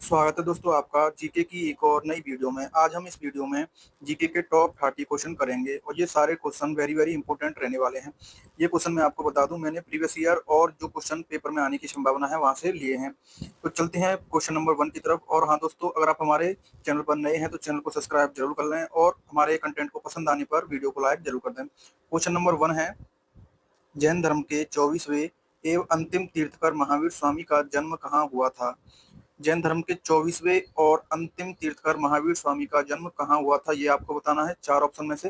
स्वागत है दोस्तों आपका जीके की एक और नई वीडियो में। आज हम इस वीडियो में जीके के टॉप 30 क्वेश्चन करेंगे और ये सारे क्वेश्चन वेरी वेरी इंपॉर्टेंट रहने वाले हैं। ये क्वेश्चन मैं आपको बता दूं, मैंने प्रीवियस ईयर और जो क्वेश्चन पेपर में आने की संभावना है वहां से लिए हैं। तो चलते हैं क्वेश्चन नंबर 1 की तरफ। और हाँ दोस्तों, अगर आप हमारे चैनल पर नए हैं तो चैनल को सब्सक्राइब जरूर कर लें और हमारे कंटेंट को पसंद आने पर वीडियो को लाइक जरूर कर दें। क्वेश्चन नंबर 1 है, जैन धर्म के 24वें एवं अंतिम तीर्थकर महावीर स्वामी का जन्म कहाँ हुआ था? जैन धर्म के 24वें और अंतिम तीर्थकर महावीर स्वामी का जन्म कहाँ हुआ था, ये आपको बताना है 4 ऑप्शन में से।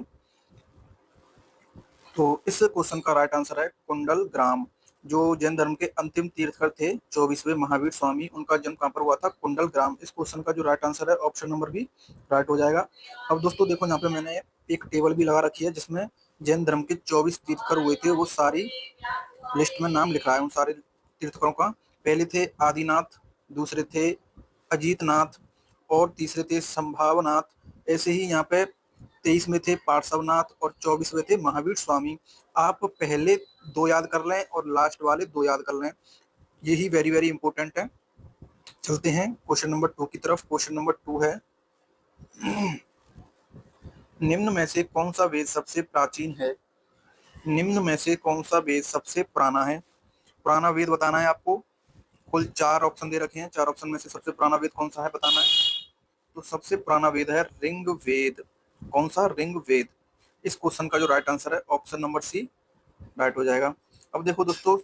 तो इस क्वेश्चन का राइट आंसर है कुंडल ग्राम। जो जैन धर्म के अंतिम तीर्थकर थे 24वें महावीर स्वामी, उनका जन्म कहाँ पर हुआ था? कुंडल ग्राम। इस क्वेश्चन का जो राइट आंसर है ऑप्शन नंबर बी राइट हो जाएगा। अब दोस्तों देखो, यहाँ पे मैंने एक टेबल भी लगा रखी है जिसमें जैन धर्म के 24 तीर्थकर हुए थे वो सारी लिस्ट में नाम लिखा है उन सारे तीर्थकरों का। पहले थे आदिनाथ, दूसरे थे अजीतनाथ और तीसरे थे संभावनाथ। ऐसे ही यहाँ पे 23 में थे पार्श्वनाथ और 24वें थे महावीर स्वामी। आप पहले 2 याद कर लें और लास्ट वाले 2 याद कर लें, यही वेरी वेरी इंपॉर्टेंट है। चलते हैं क्वेश्चन नंबर 2 की तरफ। क्वेश्चन नंबर 2 है, निम्न में से कौन सा वेद सबसे प्राचीन है? निम्न में से कौन सा वेद सबसे पुराना है? पुराना वेद बताना है आपको। कुल 4 ऑप्शन दे रखे हैं, 4 ऑप्शन में से सबसे पुराना वेद कौन सा है बताना है। तो सबसे पुराना वेद है ऋग वेद। कौन सा? ऋग वेद। इस क्वेश्चन का जो राइट आंसर है ऑप्शन नंबर सी राइट हो जाएगा। अब देखो दोस्तों,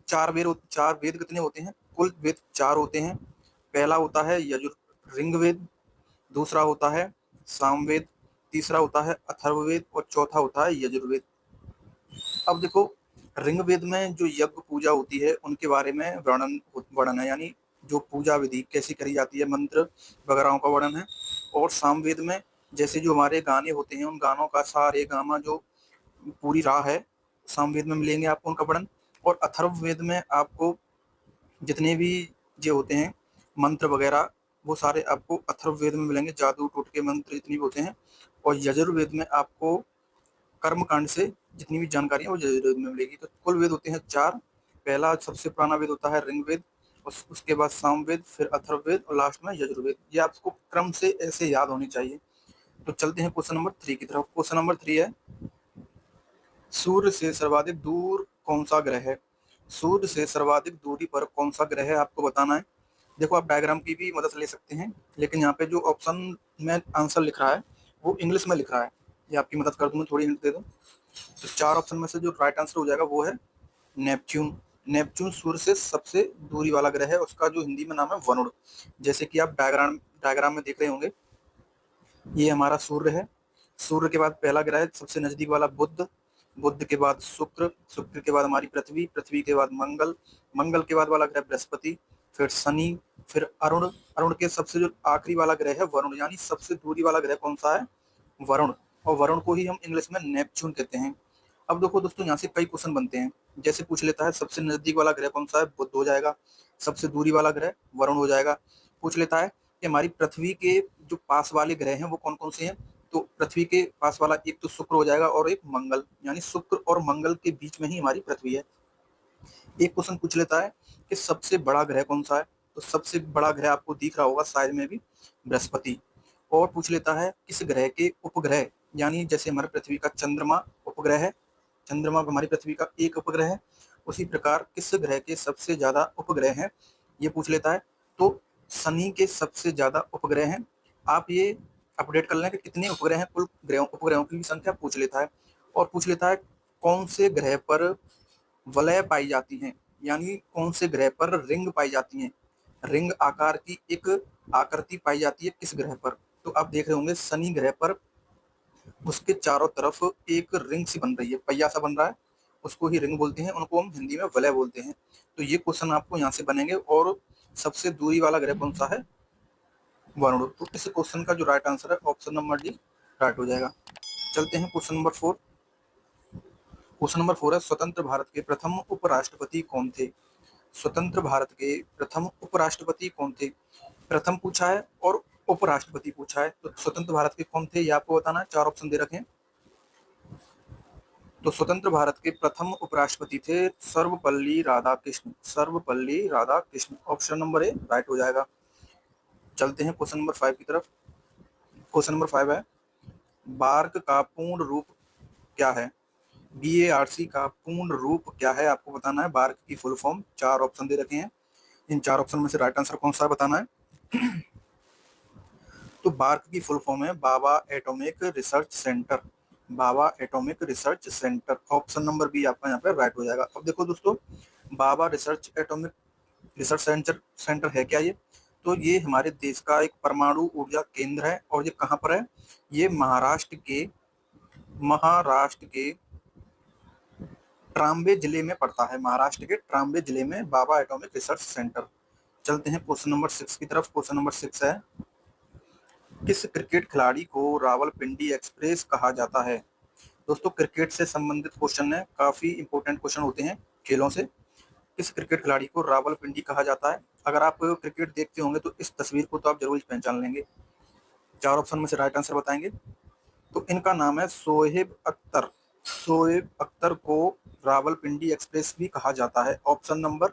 4 वेद कितने होते हैं? कुल वेद 4 होते हैं। पहला होता है ऋग्वेद, दूसरा होता है सामवेद, तीसरा होता है अथर्ववेद और चौथा होता है यजुर्वेद। अब देखो, ऋग्वेद में जो यज्ञ पूजा होती है उनके बारे में वर्णन है, यानी जो पूजा विधि कैसी करी जाती है, मंत्र वगैरह का वर्णन है। और सामवेद में जैसे जो हमारे गाने होते हैं उन गानों का सारे गामा जो पूरी राह है, सामवेद में मिलेंगे आपको उनका वर्णन। और अथर्ववेद में आपको जितने भी जो होते हैं मंत्र वगैरह वो सारे आपको अथर्ववेद में मिलेंगे, जादू टोटके मंत्र जितने भी होते हैं। और यजुर्वेद में आपको कर्म कांड से जितनी भी जानकारी है वो यजुर्वेद में मिलेगी। तो कुल वेद होते हैं 4। पहला सबसे पुराना वेद होता है ऋग्वेद, उसके बाद सामवेद, फिर अथर्ववेद और लास्ट में यजुर्वेद। ये आपको क्रम से ऐसे याद होनी चाहिए। तो चलते हैं क्वेश्चन नंबर 3 की तरफ। क्वेश्चन नंबर 3 है, सूर्य से सर्वाधिक दूर कौन सा ग्रह है? सूर्य से सर्वाधिक दूरी पर कौन सा ग्रह है आपको बताना है। देखो, आप डायग्राम की भी मदद ले सकते हैं, लेकिन यहाँ पे जो ऑप्शन में आंसर लिख रहा है वो इंग्लिश में लिख रहा है। ये आपकी मदद कर दूँ, थोड़ी हिंट दे दूँ। तो 4 ऑप्शन में से जो राइट आंसर हो जाएगा वो है नेपच्यून। नेपच्यून सूर्य से सबसे दूरी वाला ग्रह है, उसका जो हिंदी में नाम है वरुण। जैसे कि आप डायग्राम में देख रहे होंगे, ये हमारा सूर्य है। सूर्य के बाद पहला ग्रह सबसे नजदीक वाला बुध, बुध के बाद शुक्र, शुक्र के बाद हमारी पृथ्वी, पृथ्वी के बाद मंगल, मंगल के बाद वाला ग्रह बृहस्पति, फिर शनि, फिर अरुण, अरुण के सबसे जो आखिरी वाला ग्रह है वरुण। यानी सबसे दूरी वाला ग्रह कौन सा है? वरुण। और वरुण को ही हम इंग्लिश में नेपच्यून कहते हैं। अब देखो दोस्तों, यहाँ से कई क्वेश्चन बनते हैं। जैसे पूछ लेता है सबसे नजदीक वाला ग्रह कौन सा है? बुध हो जाएगा। सबसे दूरी वाला ग्रह वरुण हो जाएगा। पूछ लेता है कि हमारी पृथ्वी के जो पास वाले ग्रह हैं वो कौन कौन से हैं? तो पृथ्वी के पास वाला एक तो शुक्र हो जाएगा और एक मंगल, यानी शुक्र और मंगल के बीच में ही हमारी पृथ्वी है। एक क्वेश्चन पूछ लेता है कि सबसे बड़ा ग्रह कौन सा है? तो सबसे बड़ा ग्रह आपको दिख रहा होगा साइज में भी, बृहस्पति। और पूछ लेता है किस ग्रह के उपग्रह, यानी जैसे हमारे पृथ्वी का चंद्रमा उपग्रह है, चंद्रमा हमारी पृथ्वी का एक उपग्रह है, उसी प्रकार किस ग्रह के सबसे ज्यादा उपग्रह हैं, ये पूछ लेता है। तो शनि के सबसे ज्यादा उपग्रह हैं। आप ये अपडेट कर लें कि कितने उपग्रह हैं, कुल उपग्रहों की भी संख्या पूछ लेता है। और पूछ लेता है कौन से ग्रह पर वलय पाई जाती हैं, यानी कौन से ग्रह पर रिंग पाई जाती हैं, रिंग आकार की एक आकृति पाई जाती है किस ग्रह पर। तो आप देख रहे होंगे शनि ग्रह पर उसके चारों तरफ एक रिंग सी बन रही है, पहिया सा बन रहा है, उसको ही रिंग बोलते हैं, उनको हम हिंदी में वलय बोलते हैं। तो ये क्वेश्चन आपको यहाँ से बनेंगे। और सबसे दूरी वाला ग्रह कौन सा है? वरुण। तो इस क्वेश्चन का जो राइट आंसर है ऑप्शन नंबर डी राइट हो जाएगा। चलते हैं क्वेश्चन नंबर 4। क्वेश्चन नंबर 4 है, स्वतंत्र भारत के प्रथम उपराष्ट्रपति कौन थे? स्वतंत्र भारत के प्रथम उपराष्ट्रपति कौन थे? प्रथम पूछा है और उपराष्ट्रपति पूछा है। तो स्वतंत्र भारत के कौन थे ये आपको बताना है। 4 ऑप्शन दे रखे हैं। तो स्वतंत्र भारत के प्रथम उपराष्ट्रपति थे Sarvepalli Radhakrishna. Sarvepalli Radhakrishna, option number A right हो जाएगा। चलते हैं क्वेश्चन नंबर 5 की तरफ। क्वेश्चन नंबर 5 है, बार्क का पूर्ण रूप क्या है? BARC का पूर्ण रूप क्या है, आपको बताना है। बार्क की फुल फॉर्म, 4 ऑप्शन दे रखे हैं, इन 4 ऑप्शन में से राइट आंसर कौन सा है बताना है। तो बार्क की फुल फॉर्म है Bhabha atomic research centre. Bhabha atomic research centre, option number B आपका यहाँ पे राइट हो जाएगा। अब देखो दोस्तों, Bhabha research atomic research centre है क्या ये? तो ये हमारे देश का एक परमाणु ऊर्जा केंद्र है, और ये कहाँ पर है? ये महाराष्ट्र के ट्राम्बे जिले में पड़ता है। महाराष्ट्र के ट्राम्बे जिले में बाबा एटॉमिक रिसर्च सेंटर। चलते हैं क्वेश्चन नंबर 6 की तरफ। क्वेश्चन नंबर 6 है, किस क्रिकेट खिलाड़ी को रावलपिंडी एक्सप्रेस कहा जाता है? दोस्तों क्रिकेट से संबंधित क्वेश्चन है, काफी इंपॉर्टेंट क्वेश्चन होते हैं खेलों से। किस क्रिकेट खिलाड़ी को रावलपिंडी कहा जाता है? अगर आप क्रिकेट देखते होंगे तो इस तस्वीर को तो आप जरूर पहचान लेंगे। 4 ऑप्शन में से राइट आंसर बताएंगे। तो इनका नाम है शोएब अख्तर। शोएब अख्तर को रावलपिंडी एक्सप्रेस भी कहा जाता है। ऑप्शन नंबर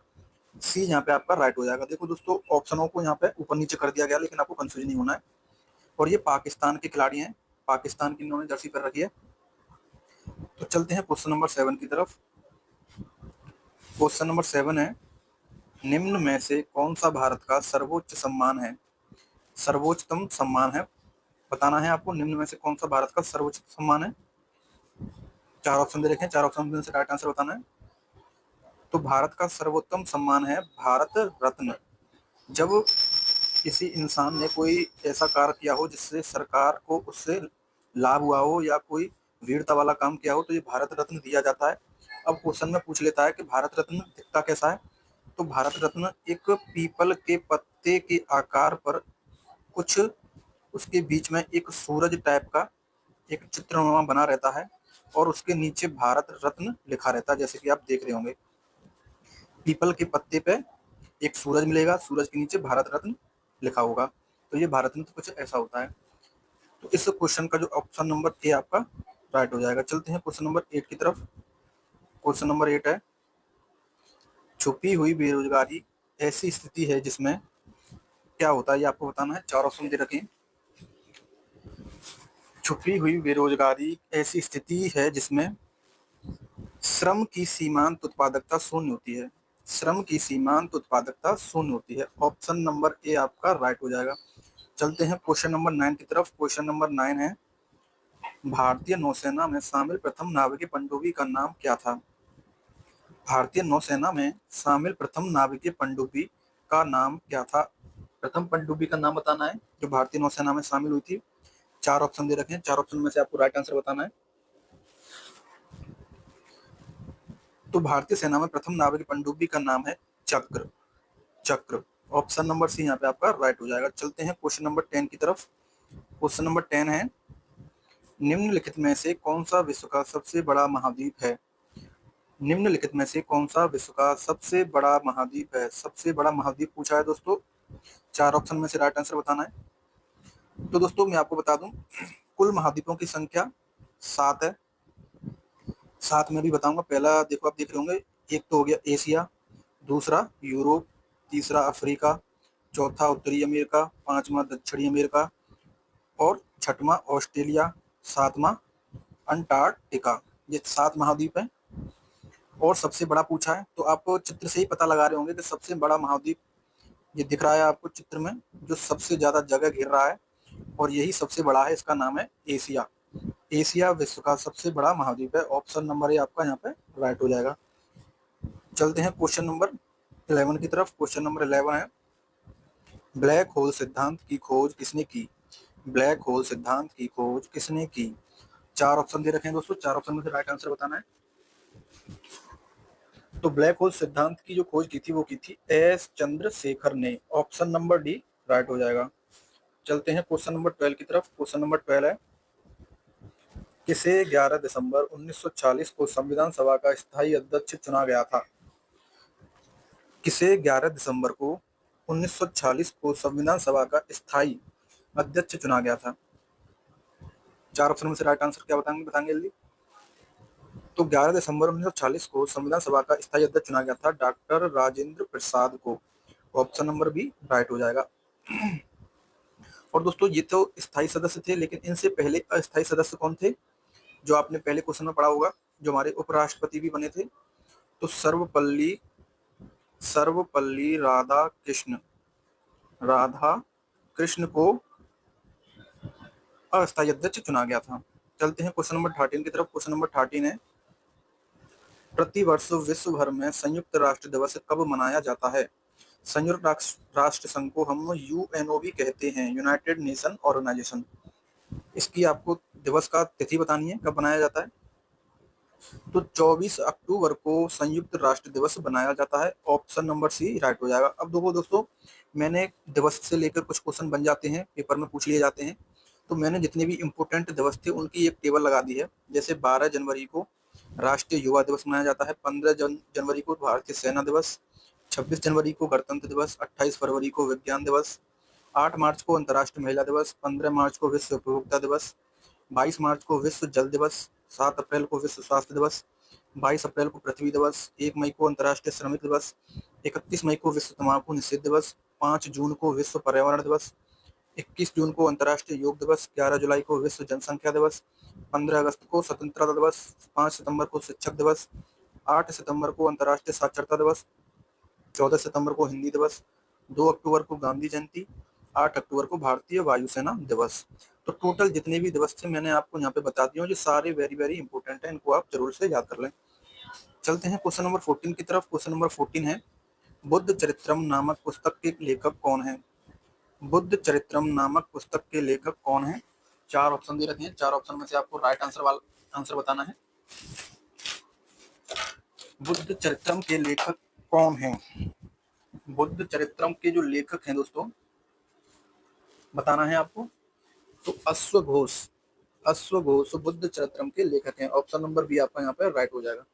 सी यहाँ पे आपका राइट हो जाएगा। देखो दोस्तों, ऑप्शनों को यहाँ पे ऊपर नीचे कर दिया गया, लेकिन आपको कंफ्यूज नहीं होना है। और ये पाकिस्तान के खिलाड़ी हैं, पाकिस्तान की इन्होंने जर्सी पर रखी है। तो चलते हैं क्वेश्चन नंबर 7 की तरफ। क्वेश्चन नंबर 7 है, निम्न में से कौन सा भारत का सर्वोच्च सम्मान है? सर्वोच्चतम सम्मान है, बताना है आपको। निम्न में से कौन सा भारत का सर्वोच्च सम्मान है? 4 ऑप्शन दे रखे हैं, 4 ऑप्शन में से राइट आंसर बताना है। तो भारत का सर्वोत्तम सम्मान है भारत रत्न। जब किसी इंसान ने कोई ऐसा कार्य किया हो जिससे सरकार को उससे लाभ हुआ हो, या कोई वीरता वाला काम किया हो, तो ये भारत रत्न दिया जाता है। अब क्वेश्चन में पूछ लेता है कि भारत रत्न दिखता कैसा है? तो भारत रत्न एक पीपल के पत्ते के आकार पर कुछ उसके बीच में एक सूरज टाइप का एक चित्रनुमा बना रहता है, और उसके नीचे भारत रत्न लिखा रहता है, जैसे कि आप देख रहे होंगे। पीपल के पत्ते पे एक सूरज मिलेगा, सूरज के नीचे भारत रत्न लिखा होगा। तो ये भारत रत्न तो कुछ ऐसा होता है। तो इस क्वेश्चन का जो ऑप्शन नंबर ए आपका राइट हो जाएगा। चलते हैं क्वेश्चन नंबर 8 की तरफ। क्वेश्चन नंबर 8 है, छुपी हुई बेरोजगारी ऐसी स्थिति है जिसमें क्या होता है, ये आपको बताना है। 4 ऑप्शन दे रखें। छुपी हुई बेरोजगारी ऐसी स्थिति है जिसमें श्रम की सीमांत उत्पादकता शून्य होती है। श्रम की सीमांत उत्पादकता शून्य होती है। ऑप्शन नंबर ए आपका राइट हो जाएगा। चलते हैं क्वेश्चन नंबर 9 की तरफ। क्वेश्चन नंबर 9 है, भारतीय नौसेना में शामिल प्रथम नाविकीय पनडुब्बी का नाम क्या था? भारतीय नौसेना में शामिल प्रथम नाविकीय पनडुब्बी का नाम क्या था? प्रथम पनडुब्बी का नाम बताना है जो भारतीय नौसेना में शामिल हुई थी। 4 ऑप्शन दे रखे हैं, 4 ऑप्शन में से आपको राइट आंसर बताना है। तो भारतीय सेना में प्रथम नाविकीय पनडुब्बी का नाम है चक्र। चक्र, ऑप्शन नंबर सी यहाँ पे आपका राइट हो जाएगा। चलते हैं क्वेश्चन नंबर 10 की तरफ। क्वेश्चन नंबर 10 है, निम्नलिखित में से कौन सा विश्व का सबसे बड़ा महाद्वीप है? निम्नलिखित में से कौन सा विश्व का सबसे बड़ा महाद्वीप है? सबसे बड़ा महाद्वीप पूछा है दोस्तों। 4 ऑप्शन में से राइट आंसर बताना है। तो दोस्तों मैं आपको बता दूं, कुल महाद्वीपों की संख्या 7 है। 7 में भी बताऊंगा। पहला देखो, आप देख रहे होंगे, एक तो हो गया एशिया, दूसरा यूरोप, तीसरा अफ्रीका, चौथा उत्तरी अमेरिका, पांचवा दक्षिणी अमेरिका, और छठवां ऑस्ट्रेलिया, सातवां अंटार्कटिका। ये 7 महाद्वीप हैं। और सबसे बड़ा पूछा है, तो आप चित्र से ही पता लगा रहे होंगे कि सबसे बड़ा महाद्वीप ये दिख रहा है आपको चित्र में, जो सबसे ज्यादा जगह घेर रहा है, और यही सबसे बड़ा है। इसका नाम है एशिया। एशिया विश्व का सबसे बड़ा महाद्वीप है। ऑप्शन नंबर ए आपका यहाँ पे राइट हो जाएगा। चलते हैं क्वेश्चन नंबर 11 की तरफ। क्वेश्चन नंबर 11 है, ब्लैक होल सिद्धांत की खोज किसने की? ब्लैक होल सिद्धांत की खोज किसने की? 4 ऑप्शन दे रखे हैं दोस्तों, 4 ऑप्शन में से राइट आंसर बताना है। तो ब्लैक होल सिद्धांत की जो खोज की थी वो की थी एस चंद्रशेखर ने। ऑप्शन नंबर डी राइट हो जाएगा। चलते हैं क्वेश्चन नंबर 12 की तरफ। क्वेश्चन नंबर 12 है, किसे 11 दिसंबर 1940 को संविधान सभा का स्थायी अध्यक्ष चुना गया था? किसे 11 दिसंबर को 1940 को संविधान सभा का स्थायी अध्यक्ष चुना गया था? 4 ऑप्शन में से राइट आंसर क्या बताएंगे जल्दी। तो 11 दिसंबर 1940 को संविधान सभा का स्थायी अध्यक्ष चुना गया था डॉक्टर राजेंद्र प्रसाद को। ऑप्शन नंबर बी राइट हो जाएगा। और दोस्तों ये तो स्थायी सदस्य थे, लेकिन इनसे पहले अस्थायी सदस्य कौन थे, जो आपने पहले क्वेश्चन में पढ़ा होगा, जो हमारे उपराष्ट्रपति भी बने थे। तो सर्वपल्ली सर्वपल्ली राधा कृष्ण को अस्थायी अध्यक्ष चुना गया था। चलते हैं क्वेश्चन नंबर 13 की तरफ। क्वेश्चन नंबर 13 है, प्रतिवर्ष विश्व भर में संयुक्त राष्ट्र दिवस कब मनाया जाता है? संयुक्त राष्ट्र संघ को हम यूएनओ भी कहते हैं, यूनाइटेड नेशन ऑर्गेनाइजेशन। इसकी आपको दिवस का तिथि बतानी है, कब मनाया जाता है। तो 24 अक्टूबर को संयुक्त राष्ट्र दिवस बनाया जाता है। ऑप्शन नंबर सी राइट हो जाएगा। अब देखो दोस्तों, मैंने दिवस से लेकर कुछ क्वेश्चन बन जाते हैं, पेपर में पूछ लिए जाते हैं, तो मैंने जितने भी इम्पोर्टेंट दिवस थे उनकी एक टेबल लगा दी है। जैसे 12 जनवरी को राष्ट्रीय युवा दिवस मनाया जाता है, 15 जनवरी को भारतीय सेना दिवस, 26 जनवरी को गणतंत्र दिवस, 28 फरवरी को विज्ञान दिवस, 8 मार्च को अंतर्राष्ट्रीय महिला दिवस, 15 मार्च को विश्व उपभोक्ता दिवस, 22 मार्च को विश्व जल दिवस, 7 अप्रैल को विश्व स्वास्थ्य दिवस, 22 अप्रैल को पृथ्वी दिवस, 1 मई को अंतर्राष्ट्रीय श्रमिक दिवस, 31 मई को विश्व तम्बाकू निषेध दिवस, 5 जून को विश्व पर्यावरण दिवस, 21 जून को अंतर्राष्ट्रीय योग दिवस, 11 जुलाई को विश्व जनसंख्या दिवस, 15 अगस्त को स्वतंत्रता दिवस, 5 सितंबर को शिक्षक दिवस, 8 सितंबर को अंतर्राष्ट्रीय साक्षरता दिवस, 14 सितंबर को हिंदी दिवस, 2 अक्टूबर को गांधी जयंती, 8 अक्टूबर को भारतीय वायुसेना दिवस। तो टोटल जितने भी दिवस थे मैंने आपको यहाँ पे बता दिए, जो सारे वेरी वेरी इंपॉर्टेंट है, इनको आप जरूर से याद कर लें। चलते हैं क्वेश्चन नंबर 14 की तरफ। क्वेश्चन नंबर 14 है, बुद्ध चरित्रम नामक पुस्तक के लेखक कौन है? बुद्ध चरित्रम नामक पुस्तक के लेखक कौन है? 4 ऑप्शन दे रखे हैं, 4 ऑप्शन में से आपको राइट आंसर बताना है। बुद्ध चरित्रम के लेखक कौन है? बुद्ध चरित्रम के जो लेखक हैं दोस्तों, बताना है आपको। तो अश्वघोष बुद्ध चरित्रम के लेखक हैं। ऑप्शन नंबर बी आपका यहाँ पे राइट हो जाएगा।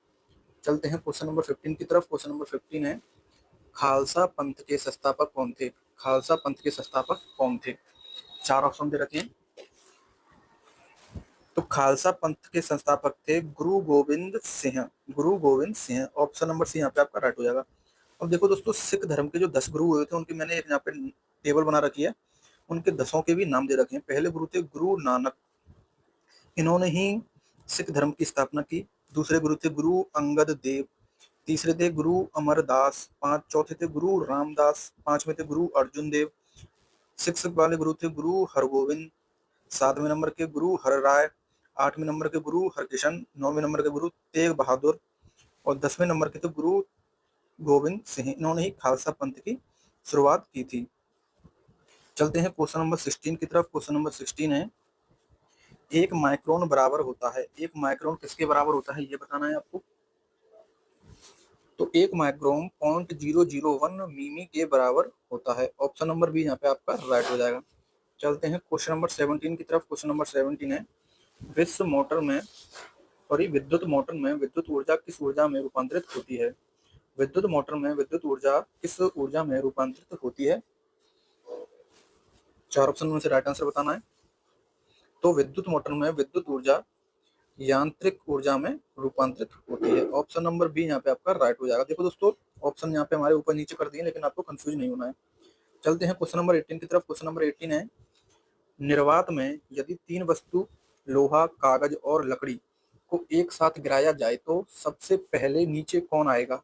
चलते हैं क्वेश्चन नंबर 15 की तरफ। क्वेश्चन नंबर 15 है, खालसा पंथ के संस्थापक कौन थे? खालसा पंथ के संस्थापक कौन थे? 4 ऑप्शन दे रखे हैं। तो खालसा पंथ के संस्थापक थे गुरु Gobind Singh. Guru Gobind Singh, option number C यहाँ पे आपका राइट हो जाएगा। अब देखो दोस्तों, सिख धर्म के जो 10 गुरु हुए थे उनकी मैंने एक यहाँ पे टेबल बना रखी है, उनके 10 के भी नाम दे रखे हैं। पहले गुरु थे गुरु नानक, इन्होंने ही सिख धर्म की स्थापना की। दूसरे गुरु थे गुरु अंगद देव, तीसरे थे गुरु अमरदास, चौथे थे गुरु रामदास, 5वें थे गुरु अर्जुन देव, 6 वाले गुरु थे गुरु हरगोविंद, 7वें नंबर के गुरु हर राय, 8वें नंबर के गुरु हरकिशन, 9वें नंबर के गुरु तेग बहादुर और 10वें नंबर के थे गुरु गोविंद सिंह। इन्होंने ही खालसा पंथ की शुरुआत की थी। चलते हैं क्वेश्चन नंबर 16 की तरफ। क्वेश्चन नंबर 16 है, 1 माइक्रोन बराबर होता है। 1 माइक्रोन किसके बराबर होता है ये बताना है आपको। तो 1 माइक्रोन 0.001 मिमी के बराबर होता है। ऑप्शन नंबर बी यहाँ पे आपका राइट हो जाएगा। चलते हैं क्वेश्चन नंबर 17 की तरफ। क्वेश्चन नंबर 17 है, विद्युत मोटर में विद्युत ऊर्जा किस ऊर्जा में रूपांतरित होती है? विद्युत मोटर में विद्युत ऊर्जा किस ऊर्जा में रूपांतरित होती है? 4 ऑप्शन में से राइट आंसर बताना है। तो विद्युत मोटर में विद्युत ऊर्जा यांत्रिक ऊर्जा में रूपांतरित होती है। ऑप्शन नंबर बी यहाँ पे आपका राइट हो जाएगा। देखो दोस्तों, ऑप्शन यहाँ पे हमारे ऊपर नीचे कर दिए, लेकिन आपको कंफ्यूज नहीं होना है। चलते हैं क्वेश्चन नंबर 18 की तरफ। क्वेश्चन नंबर 18 है, निर्वात में यदि 3 वस्तु लोहा, कागज और लकड़ी को एक साथ गिराया जाए तो सबसे पहले नीचे कौन आएगा?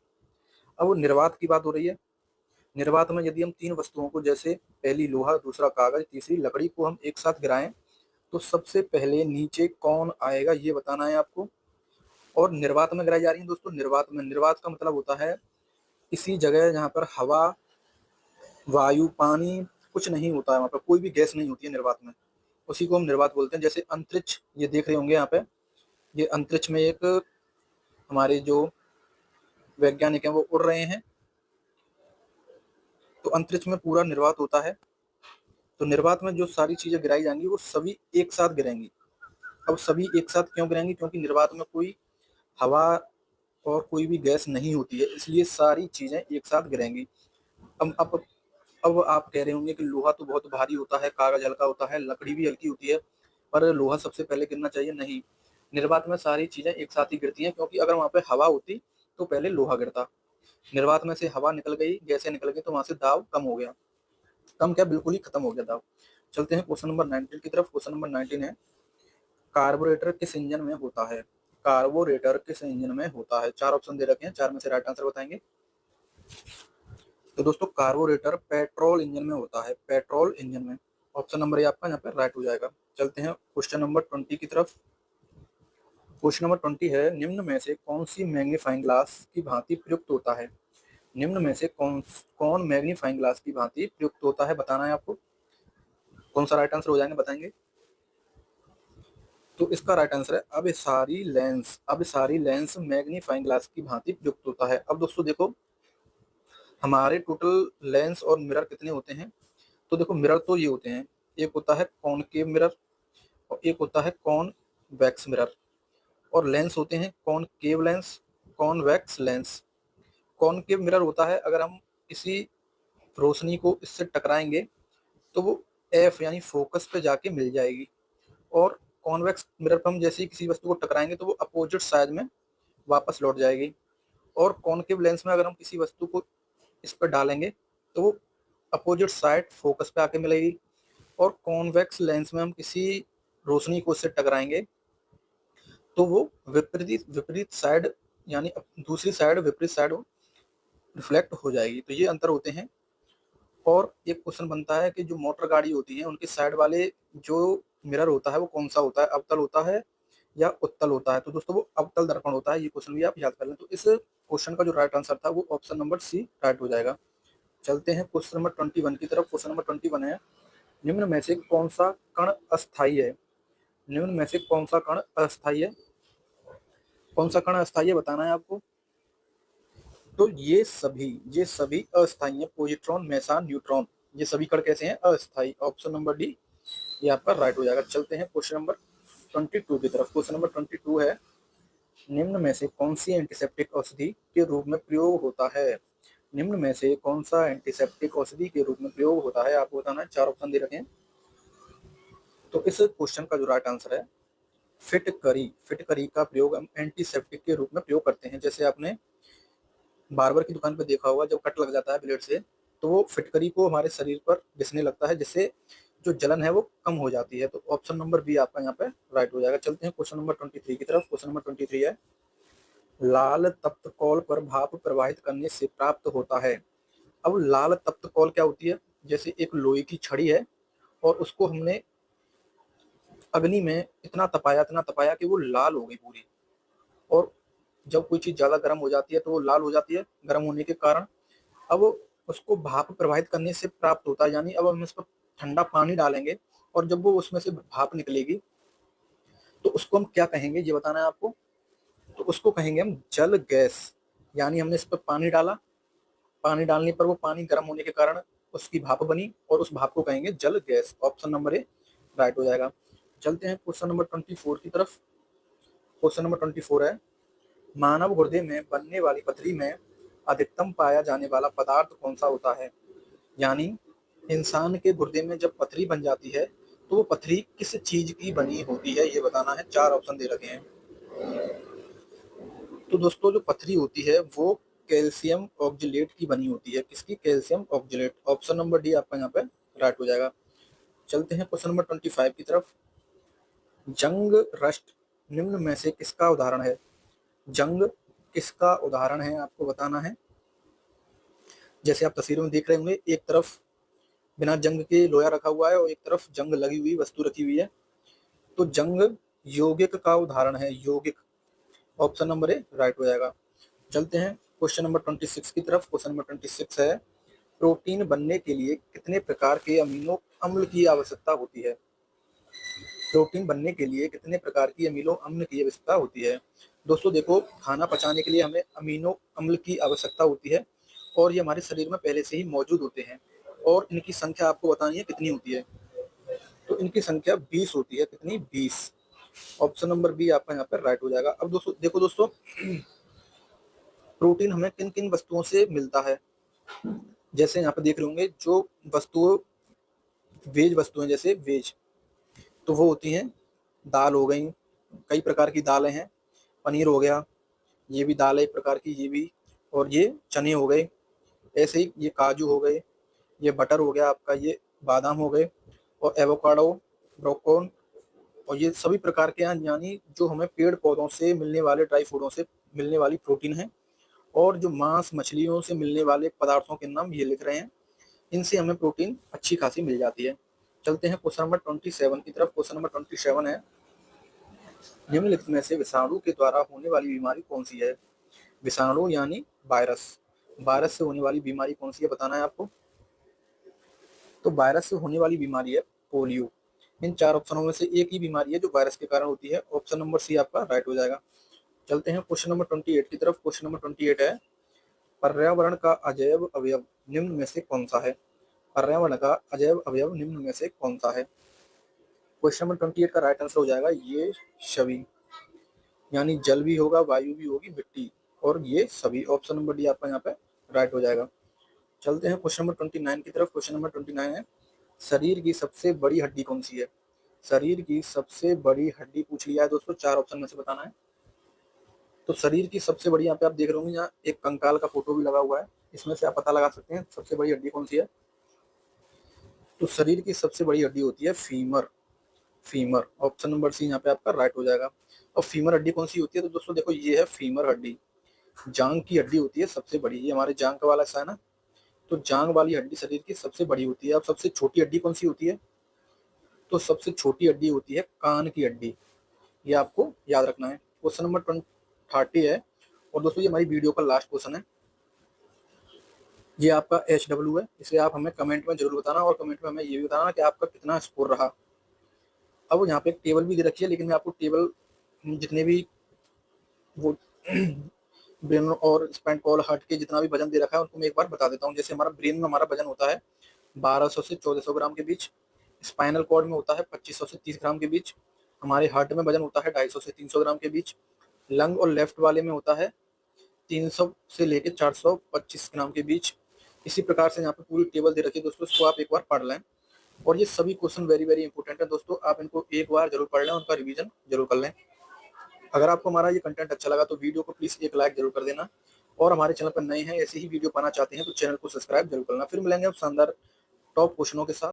अब निर्वात की बात हो रही है। निर्वात में यदि हम 3 वस्तुओं को, जैसे पहली लोहा, दूसरा कागज, तीसरी लकड़ी को हम एक साथ गिराएं तो सबसे पहले नीचे कौन आएगा ये बताना है आपको। और निर्वात में गिराई जा रही है दोस्तों। निर्वात का मतलब होता है किसी जगह जहाँ पर हवा, वायु, पानी कुछ नहीं होता है, वहाँ पर कोई भी गैस नहीं होती है निर्वात में, उसी को हम निर्वात बोलते हैं। जैसे अंतरिक्ष, ये देख रहे होंगे यहाँ पे, ये अंतरिक्ष में एक हमारे जो वैज्ञानिक हैं वो उड़ रहे हैं, तो अंतरिक्ष में पूरा निर्वात होता है। तो निर्वात में जो सारी चीजें गिराई जाएंगी वो सभी एक साथ गिरेंगी। अब सभी एक साथ क्यों गिरेंगी? क्योंकि निर्वात में कोई हवा और कोई भी गैस नहीं होती है, इसलिए सारी चीजें एक साथ गिरेंगी। अब आप कह रहे होंगे कि लोहा तो बहुत भारी होता है, कागज हल्का होता है, लकड़ी भी हल्की होती है, पर लोहा सबसे पहले गिरना चाहिए। नहीं, निर्वात में सारी चीजें एक साथ ही गिरती हैं, क्योंकि अगर वहां पे हवा होती तो पहले लोहा गिरता। निर्वात में से हवा निकल गई, गैसें निकल गई, तो वहां से दाव कम हो गया। कम क्या, बिल्कुल ही खत्म हो गया दाव। चलते हैं क्वेश्चन नंबर 19 की तरफ। क्वेश्चन नंबर 19 है, कार्बोरेटर किस इंजन में होता है? कार्बोरेटर किस इंजन में होता है? 4 ऑप्शन दे रखे हैं, 4 में से राइट आंसर बताएंगे। तो दोस्तों कार्बोरेटर पेट्रोल इंजन में होता है, पेट्रोल इंजन में। ऑप्शन नंबर ए आपका यहाँ पे राइट हो जाएगा। चलते हैं क्वेश्चन नंबर 20 की तरफ। क्वेश्चन नंबर 20 है, निम्न में से कौन सी मैग्नीफाइंग ग्लास की भांति प्रयुक्त होता है? निम्न में से कौन मैग्नीफाइंग ग्लास की भांति प्रयुक्त होता है, बताना है आपको। कौन सा राइट आंसर हो जाएंगे बताएंगे। तो इसका राइट आंसर है अभिसारी लेंस मैग्नीफाइंग ग्लास की भांति प्रयुक्त होता है। अब दोस्तों देखो, हमारे टोटल लेंस और मिरर कितने होते हैं? तो देखो मिरर तो ये होते हैं, एक होता है कॉनकेव मिरर और एक होता है कॉन्वेक्स मिरर, और लेंस होते हैं concave lens, convex lens. Concave mirror होता है अगर हम किसी रोशनी को इससे टकराएंगे तो वो एफ यानी फोकस पे जाके मिल जाएगी, और कॉन्वेक्स मिरर पर हम जैसे ही किसी वस्तु को टकराएंगे तो वो अपोजिट साइड में वापस लौट जाएगी। और कॉनकेव लेंस में अगर हम किसी वस्तु को इस पर डालेंगे तो वो अपोजिट साइड फोकस पे आके मिलेगी। और कॉन्वेक्स लेंस में हम किसी रोशनी को इससे टकराएंगे तो वो विपरीत विपरीत साइड यानी दूसरी साइड विपरीत साइड रिफ्लेक्ट हो जाएगी। तो ये अंतर होते हैं। और एक क्वेश्चन बनता है कि जो मोटर गाड़ी होती है उनके साइड वाले जो मिरर होता है वो कौन सा होता है, अवतल होता है या उत्तल होता है? तो दोस्तों वो अवतल दर्पण होता है। ये क्वेश्चन भी आप याद कर लें। तो इस क्वेश्चन का जो राइट आंसर था वो ऑप्शन नंबर सी राइट हो जाएगा। चलते हैं क्वेश्चन नंबर 21 की तरफ। क्वेश्चन नंबर 21 है, निम्न में से कौन सा कण अस्थायी है? निम्न में से कौन सा कण अस्थायी है? कौन सा कण अस्थायी है बताना है आपको। तो ये सभी अस्थायी है, पॉजिट्रॉन मेसान न्यूट्रॉन, ये सभी कण कैसे हैं? अस्थायी। ऑप्शन नंबर डी ये आपका राइट हो जाएगा। चलते हैं क्वेश्चन नंबर 22 की तरफ। क्वेश्चन नंबर 22 है, निम्न में से कौन सी एंटीसेप्टिक औषधि के रूप में प्रयोग होता है? निम्न में से कौन सा एंटीसेप्टिक औषधि के रूप में प्रयोग होता है, आपको बताना है। 4 ऑप्शन दे रखे हैं। तो इस क्वेश्चन का जो राइट आंसर है फिटकरी। फिटकरी का प्रयोग हम एंटीसेप्टिक के रूप में प्रयोग करते हैं। जैसे आपने बार्बर की दुकान पर देखा होगा, जब कट लग जाता है ब्लेड से तो वो फिटकरी को हमारे शरीर पर घिसने लगता है, जिससे जो जलन है वो कम हो जाती है। तो ऑप्शन नंबर बी आपका यहाँ पे राइट हो जाएगा। चलते हैं क्वेश्चन नंबर 23 की तरफ। क्वेश्चन नंबर 23 है, लाल तप्त कौल पर भाप प्रवाहित करने से प्राप्त होता है। अब लाल तप्त कौल क्या होती है? जैसे एक लोहे की छड़ी है और उसको हमने अग्नि में इतना तपाया कि वो लाल हो गई पूरी। और जब कोई चीज ज्यादा गर्म हो जाती है तो वो लाल हो जाती है गर्म होने के कारण। अब उसको भाप प्रवाहित करने से प्राप्त होता है, यानी अब हम इस पर ठंडा पानी डालेंगे और जब वो उसमें से भाप निकलेगी तो उसको हम क्या कहेंगे ये बताना है आपको। तो उसको कहेंगे हम जल गैस। यानी हमने इस पर पानी डाला, पानी डालने पर वो पानी गर्म होने के कारण उसकी भाप बनी और उस भाप को कहेंगे जल gas. Option number A right हो जाएगा। चलते हैं क्वेश्चन नंबर 24 की तरफ। क्वेश्चन नंबर 24 है, मानव हृदय में बनने वाली पथरी में अधिकतम पाया जाने वाला पदार्थ कौन सा होता है? यानी इंसान के गुर्दे में जब पथरी बन जाती है तो वो पथरी किस चीज की बनी होती है ये बताना है। 4 ऑप्शन दे रखे हैं। तो दोस्तों जो पथरी होती है वो कैल्शियम ऑक्जेलेट की बनी होती है। किसकी? Calcium oxalate. Option number D आपका यहाँ पे राइट हो जाएगा। चलते हैं क्वेश्चन नंबर 25 की तरफ। जंग रस्ट निम्न में से किसका उदाहरण है? जंग किसका उदाहरण है आपको बताना है। जैसे आप तस्वीरों में देख रहे होंगे, एक तरफ बिना जंग के लोहा रखा हुआ है और एक तरफ जंग लगी हुई वस्तु रखी हुई है। तो जंग यौगिक का उदाहरण है, यौगिक। ऑप्शन नंबर ए राइट हो जाएगा। चलते हैं क्वेश्चन नंबर 26 की तरफ। क्वेश्चन नंबर 26 है, प्रोटीन बनने के लिए कितने प्रकार के अमीनो अम्ल की आवश्यकता होती है? प्रोटीन बनने के लिए कितने प्रकार की अमीनो अम्ल की आवश्यकता होती है? दोस्तों देखो, खाना पचाने के लिए हमें अमीनो अम्ल की आवश्यकता होती है और ये हमारे शरीर में पहले से ही मौजूद होते हैं। और इनकी संख्या आपको बतानी है कितनी होती है। तो इनकी संख्या 20 होती है। कितनी? 20। ऑप्शन नंबर बी आपका यहाँ पर राइट हो जाएगा। अब दोस्तों देखो दोस्तों, प्रोटीन हमें किन किन वस्तुओं से मिलता है। जैसे यहाँ पे देख रहे होंगे, जो वस्तुओं वेज वस्तुएं, जैसे वेज तो वो होती हैं दाल हो गई, कई प्रकार की दालें हैं। पनीर हो गया, ये भी दाल है एक प्रकार की, ये भी। और ये चने हो गए। ऐसे ही ये काजू हो गए, ये बटर हो गया आपका, ये बादाम हो गए। और एवोकाडो, ब्रोकोन, और ये सभी प्रकार के यानी जो हमें पेड़ पौधों से मिलने वाले ड्राई फ्रूटों से मिलने वाली प्रोटीन है। और जो मांस मछलियों से मिलने वाले पदार्थों के नाम ये लिख रहे हैं, इनसे हमें प्रोटीन अच्छी खासी मिल जाती है। चलते हैं क्वेश्चन नंबर 27 की तरफ। क्वेश्चन नंबर 27 है, निम्नलिखित में से विषाणु के द्वारा होने वाली बीमारी कौन सी है? विषाणु यानी वायरस, वायरस से होने वाली बीमारी कौन सी है बताना है आपको। तो वायरस से होने वाली बीमारी है पोलियो। इन चार ऑप्शनों में से एक ही बीमारी है जो वायरस के कारण होती है। ऑप्शन नंबर सी आपका राइट हो जाएगा। चलते हैं क्वेश्चन नंबर 28 की तरफ। क्वेश्चन नंबर 28 है, पर्यावरण का अजैव अवयव निम्न में से कौन सा है? पर्यावरण का अजैव अवयव निम्न में से कौन सा है? क्वेश्चन नंबर 28 का राइट आंसर हो जाएगा ये सभी, यानी जल भी होगा, वायु भी होगी, मिट्टी, और ये सभी। ऑप्शन नंबर डी आपका यहाँ पे राइट हो जाएगा। चलते हैं क्वेश्चन नंबर 29 की तरफ। क्वेश्चन नंबर 29 है, शरीर की सबसे बड़ी हड्डी कौन सी है? शरीर की सबसे बड़ी हड्डी पूछ लिया है दोस्तों, चार ऑप्शन में से बताना है। तो शरीर की सबसे बड़ी, यहाँ पे आप देख रहे होंगे, यहाँ एक कंकाल का फोटो भी लगा हुआ है, इसमें से आप पता लगा सकते हैं सबसे बड़ी हड्डी कौन सी है। तो शरीर की सबसे बड़ी हड्डी होती है femur. Femur, option number C यहाँ पे आपका राइट हो जाएगा। और फीमर हड्डी कौन सी होती है? तो दोस्तों देखो, ये है फीमर हड्डी, जांग की हड्डी होती है सबसे बड़ी। ये हमारे जांग का वाला हिस्सा है ना, तो जांग वाली हड्डी शरीर की सबसे बड़ी होती है। अब सबसे छोटी हड्डी कौन सी होती है? तो सबसे छोटी हड्डी होती है कान की हड्डी, ये आपको याद रखना है। क्वेश्चन नंबर 30 है, और दोस्तों ये हमारी वीडियो का लास्ट क्वेश्चन है। ये आपका HW है, इसलिए आप हमें कमेंट में जरूर बताना, और कमेंट में हमें ये भी बताना कि आपका कितना स्कोर रहा। अब यहाँ पे एक टेबल भी दे रखी है, लेकिन मैं आपको टेबल जितने भी वो ब्रेन और स्पाइन कॉल हट के जितना भी वजन दे रखा है उनको मैं एक बार बता देता हूँ। जैसे हमारा ब्रेन में हमारा वजन होता है 1200 से 1400 ग्राम के बीच, स्पाइनल कॉर्ड में होता है 2500 से 30 ग्राम के बीच, हमारे हार्ट में वजन होता है 250 से 300 ग्राम के बीच, लंग और लेफ्ट वाले में होता है 300 से लेके 425 ग्राम के बीच। इसी प्रकार से यहाँ पे पूरी टेबल दे रखी है दोस्तों, इसको आप एक बार पढ़ लें। और ये सभी क्वेश्चन वेरी वेरी इंपॉर्टेंट है दोस्तों, आप इनको एक बार जरूर पढ़ लें, उनका रिवीजन जरूर कर लें। अगर आपको हमारा ये कंटेंट अच्छा लगा तो वीडियो को प्लीज एक लाइक जरूर कर देना, और हमारे चैनल पर नए हैं, ऐसे ही वीडियो पाना चाहते हैं तो चैनल को सब्सक्राइब जरूर करना। फिर मिलेंगे अब शानदार टॉप क्वेश्चनों के साथ।